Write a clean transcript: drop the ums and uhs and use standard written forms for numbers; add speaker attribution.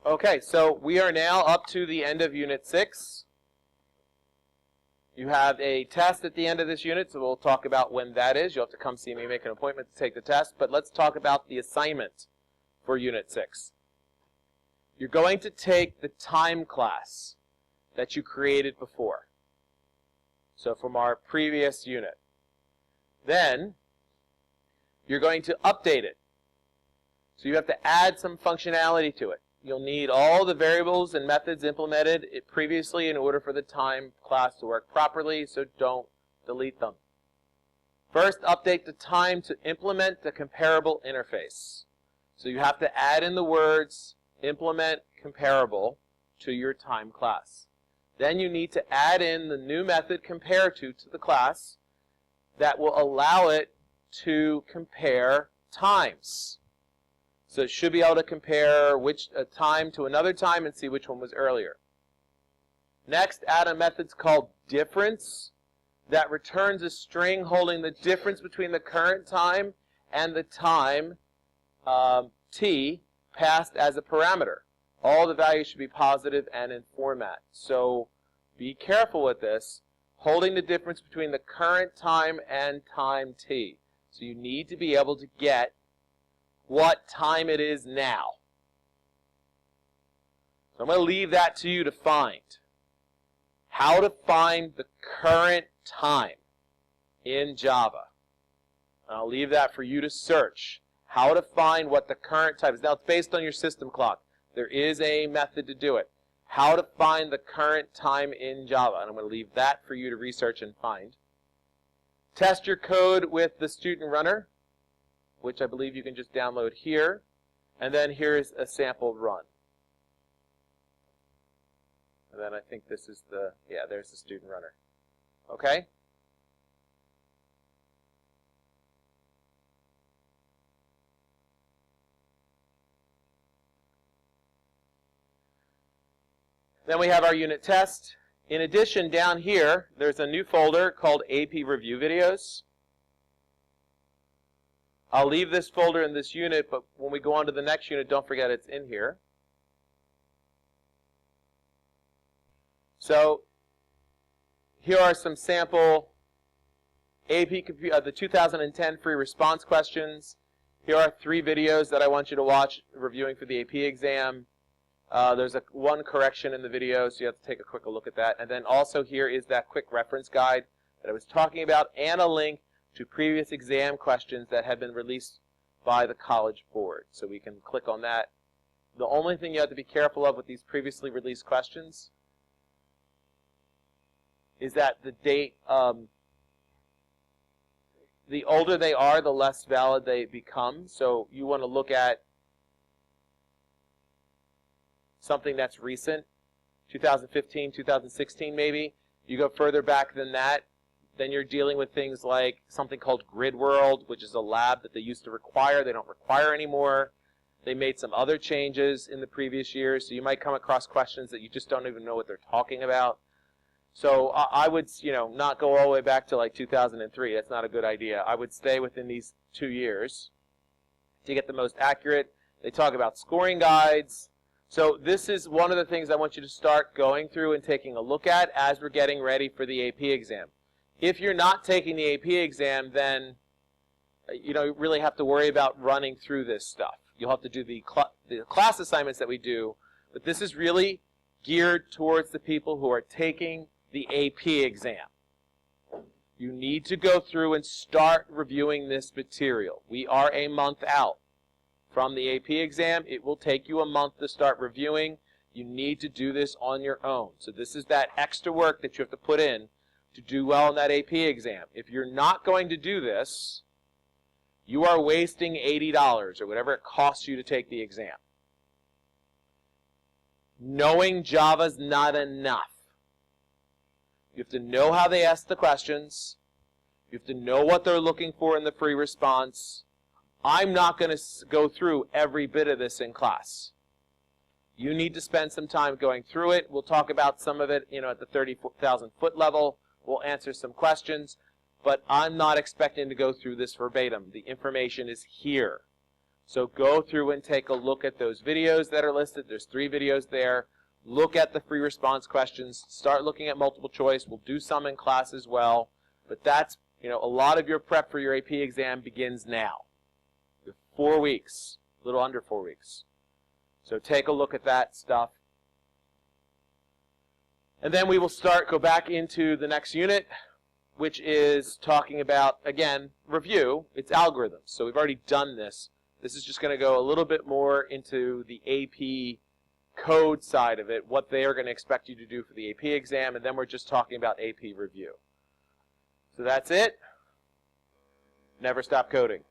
Speaker 1: Okay, so we are now up to the end of Unit 6. You have a test at the end of this unit, so we'll talk about when that is. You'll have to come see me, make an appointment to take the test. But let's talk about the assignment for Unit 6. You're going to take the time class that you created before. So from our previous unit. Then, you're going to update it. So you have to add some functionality to it. You'll need all the variables and methods implemented previously in order for the time class to work properly, so don't delete them. First, update the time to implement the comparable interface. So you have to add in the words implement comparable to your time class. Then you need to add in the new method compare to the class that will allow it to compare times. So it should be able to compare a time to another time and see which one was earlier. Next, add a method called difference that returns a string holding the difference between the current time and the time t passed as a parameter. All the values should be positive and in format. So be careful with this, holding the difference between the current time and time t. So you need to be able to get what time it is now. So I'm going to leave that to you to find. How to find the current time in Java. And I'll leave that for you to search. How to find what the current time is. Now it's based on your system clock. There is a method to do it. How to find the current time in Java. And I'm going to leave that for you to research and find. Test your code with the student runner, which I believe you can just download here. And then here's a sample run. And then I think this is there's the student runner. Okay? Then we have our unit test. In addition, down here, there's a new folder called AP Review Videos. I'll leave this folder in this unit, but when we go on to the next unit, don't forget it's in here. So here are some sample the 2010 free response questions. Here are 3 videos that I want you to watch reviewing for the AP exam. There's one correction in the video, so you have to take a quick look at that. And then also here is that quick reference guide that I was talking about, and a link to previous exam questions that have been released by the College Board. So we can click on that. The only thing you have to be careful of with these previously released questions is that the date, the older they are, the less valid they become. So you want to look at something that's recent, 2015, 2016 maybe. You go further back than that, then you're dealing with things like something called Grid World, which is a lab that they used to require. They don't require anymore. They made some other changes in the previous years, so you might come across questions that you just don't even know what they're talking about. So I would, not go all the way back to like 2003. That's not a good idea. I would stay within these 2 years to get the most accurate. They talk about scoring guides. So this is one of the things I want you to start going through and taking a look at as we're getting ready for the AP exam. If you're not taking the AP exam, then you really have to worry about running through this stuff. You'll have to do the class assignments that we do, but this is really geared towards the people who are taking the AP exam. You need to go through and start reviewing this material. We are a month out from the AP exam. It will take you a month to start reviewing. You need to do this on your own. So this is that extra work that you have to put in to do well in that AP exam. If you're not going to do this, you are wasting $80 or whatever it costs you to take the exam. Knowing Java's not enough. You have to know how they ask the questions. You have to know what they're looking for in the free response. I'm not going to go through every bit of this in class. You need to spend some time going through it. We'll talk about some of it, at the 30,000 foot level. We'll answer some questions, but I'm not expecting to go through this verbatim. The information is here. So go through and take a look at those videos that are listed. There's 3 videos there. Look at the free response questions. Start looking at multiple choice. We'll do some in class as well. But that's, a lot of your prep for your AP exam begins now. 4 weeks, a little under 4 weeks. So take a look at that stuff. And then we will go back into the next unit, which is talking about, again, review. It's algorithms. So we've already done this. This is just going to go a little bit more into the AP code side of it, what they are going to expect you to do for the AP exam, and then we're just talking about AP review. So that's it. Never stop coding.